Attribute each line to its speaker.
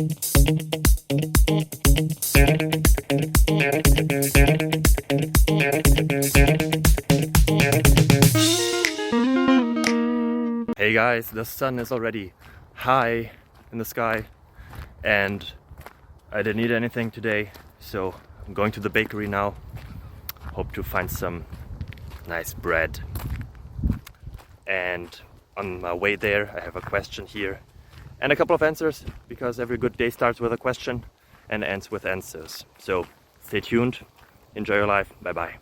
Speaker 1: Hey guys, the sun is already high in the sky and I didn't eat anything today, so I'm going to the bakery now. Hope to find some nice bread. And on my way there I have a question here and a couple of answers, because every good day starts with a question and ends with answers. So stay tuned, enjoy your life, bye bye.